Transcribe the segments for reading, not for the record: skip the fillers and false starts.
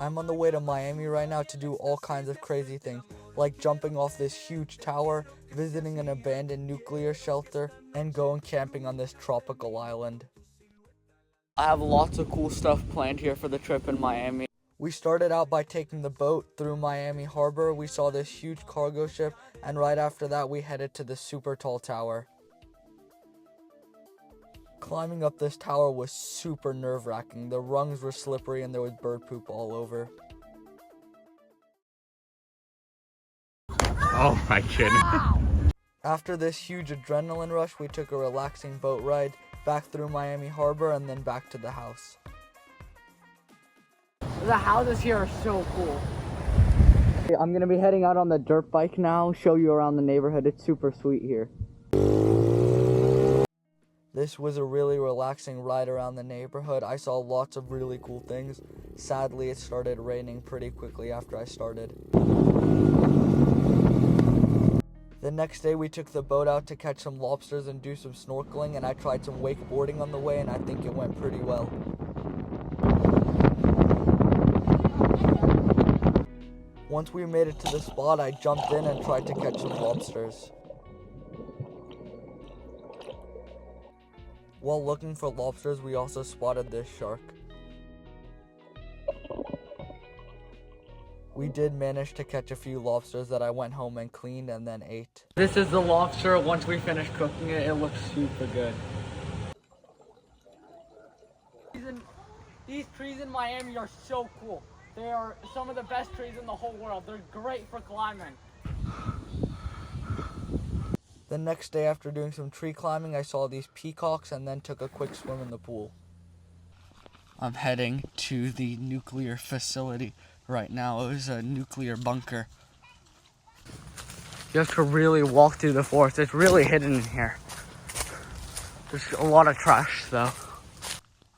I'm on the way to Miami right now to do all kinds of crazy things, like jumping off this huge tower, visiting an abandoned nuclear shelter, and going camping on this tropical island. I have lots of cool stuff planned here for the trip in Miami. We started out by taking the boat through Miami Harbor. We saw this huge cargo ship, and right after that we headed to the super tall tower. Climbing up this tower was super nerve-wracking. The rungs were slippery and there was bird poop all over. Oh my goodness. After this huge adrenaline rush, we took a relaxing boat ride back through Miami Harbor and then back to the house. The houses here are so cool. I'm gonna be heading out on the dirt bike now, show you around the neighborhood. It's super sweet here. This was a really relaxing ride around the neighborhood. I saw lots of really cool things. Sadly, it started raining pretty quickly after I started. The next day, we took the boat out to catch some lobsters and do some snorkeling, and I tried some wakeboarding on the way, and I think it went pretty well. Once we made it to the spot, I jumped in and tried to catch some lobsters. While looking for lobsters, we also spotted this shark. We did manage to catch a few lobsters that I went home and cleaned and then ate. This is the lobster. Once we finish cooking it, it looks super good. These trees in Miami are so cool. They are some of the best trees in the whole world. They're great for climbing. The next day, after doing some tree climbing, I saw these peacocks and then took a quick swim in the pool. I'm heading to the nuclear facility right now. It was a nuclear bunker. You have to really walk through the forest. It's really hidden in here. There's a lot of trash though.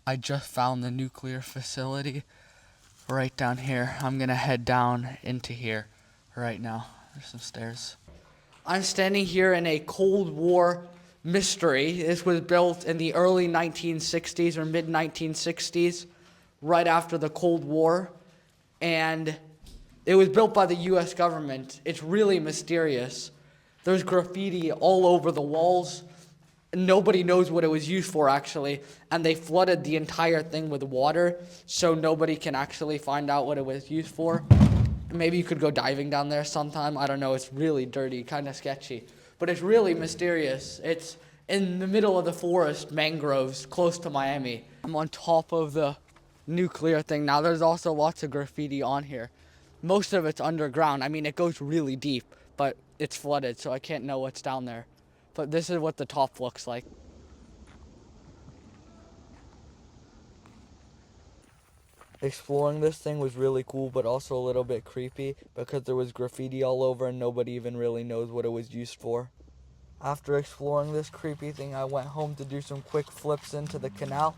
I just found the nuclear facility right down here. I'm gonna head down into here right now. There's some stairs. I'm standing here in a Cold War mystery. This was built in the early 1960s or mid 1960s, right after the Cold War. And it was built by the US government. It's really mysterious. There's graffiti all over the walls. Nobody knows what it was used for, actually. And they flooded the entire thing with water, so nobody can actually find out what it was used for. Maybe you could go diving down there sometime. I don't know. It's really dirty, kind of sketchy. But it's really mysterious. It's in the middle of the forest, mangroves, close to Miami. I'm on top of the nuclear thing now. There's also lots of graffiti on here. Most of it's underground. I mean, it goes really deep, but it's flooded, so I can't know what's down there. But this is what the top looks like. Exploring this thing was really cool, but also a little bit creepy because there was graffiti all over and nobody even really knows what it was used for. After exploring this creepy thing, I went home to do some quick flips into the canal.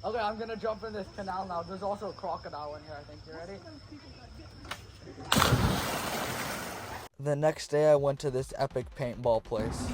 Okay, I'm gonna jump in this canal now. There's also a crocodile in here, I think. You ready? The next day, I went to this epic paintball place.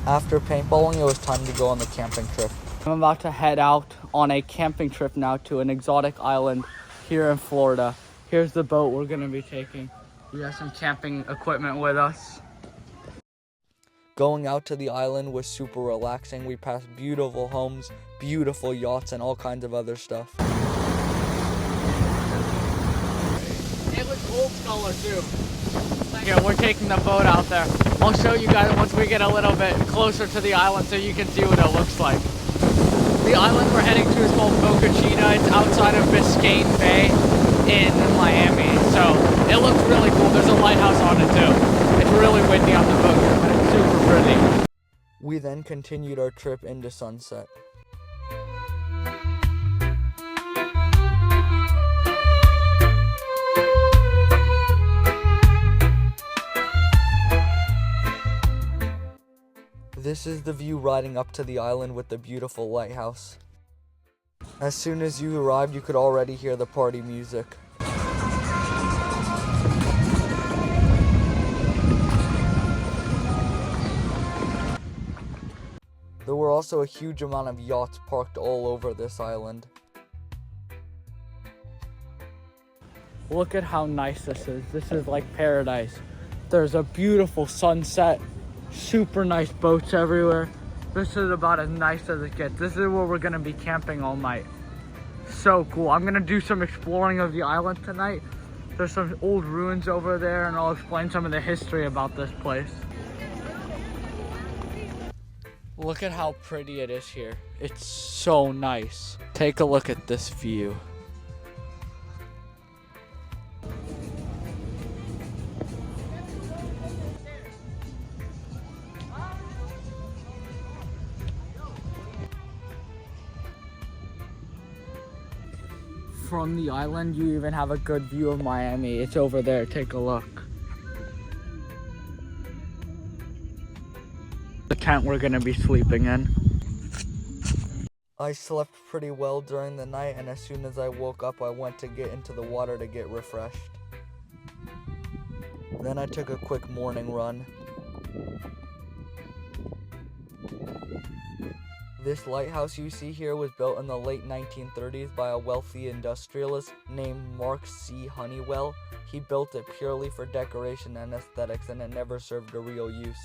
After paintballing, it was time to go on the camping trip. I'm about to head out on a camping trip now to an exotic island here in Florida. Here's the boat we're gonna be taking. We have some camping equipment with us. Going out to the island was super relaxing. We passed beautiful homes, beautiful yachts, and all kinds of other stuff. It was old color too. Here, we're taking the boat out there. I'll show you guys once we get a little bit closer to the island so you can see what it looks like. The island we're heading to is called Boca Chica. It's outside of Biscayne Bay in Miami. So it looks really cool. There's a lighthouse on it too. It's really windy on the boat here, but it's super pretty. We then continued our trip into sunset. This is the view riding up to the island with the beautiful lighthouse. As soon as you arrived, you could already hear the party music. also a huge amount of yachts parked all over this island. Look at how nice this is. This is like paradise. There's a beautiful sunset, super nice boats everywhere. This is about as nice as it gets. This is where we're gonna be camping all night. So cool. I'm gonna do some exploring of the island tonight. There's some old ruins over there, and I'll explain some of the history about this place. Look at how pretty it is here. It's so nice. Take a look at this view. From the island, you even have a good view of Miami. It's over there. Take a look. The tent we're gonna be sleeping in. I slept pretty well during the night, and as soon as I woke up, I went to get into the water to get refreshed. Then I took a quick morning run. This lighthouse you see here was built in the late 1930s by a wealthy industrialist named Mark C. Honeywell. He built it purely for decoration and aesthetics, and it never served a real use.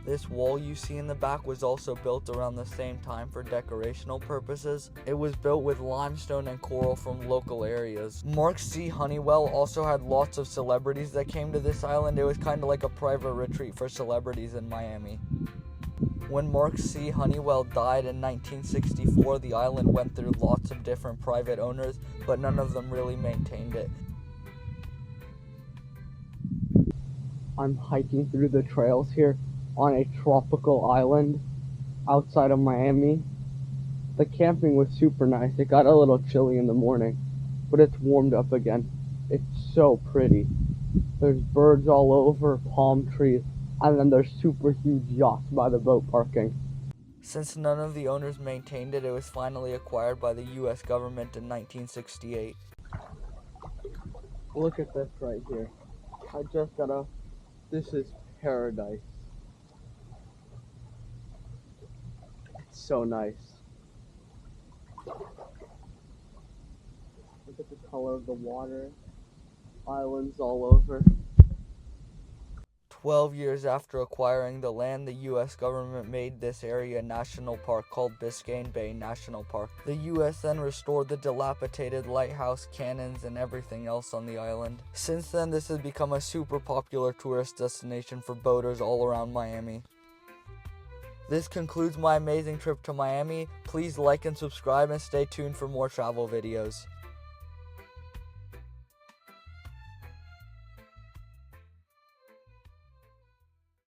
This wall you see in the back was also built around the same time for decorational purposes. It was built with limestone and coral from local areas. Mark C. Honeywell also had lots of celebrities that came to this island. It was kind of like a private retreat for celebrities in Miami. When Mark C. Honeywell died in 1964, the island went through lots of different private owners, but none of them really maintained it. I'm hiking through the trails here on a tropical island outside of Miami. The camping was super nice. It got a little chilly in the morning, but it's warmed up again. It's so pretty. There's birds all over, palm trees, and then there's super huge yachts by the boat parking. Since none of the owners maintained it, it was finally acquired by the US government in 1968. Look at this right here. This is paradise. So nice. Look at the color of the water. Islands all over. 12 years after acquiring the land, the U.S. government made this area a national park called Biscayne Bay National Park. The U.S. then restored the dilapidated lighthouse, cannons, and everything else on the island. Since then, this has become a super popular tourist destination for boaters all around Miami. This concludes my amazing trip to Miami. Please like and subscribe and stay tuned for more travel videos.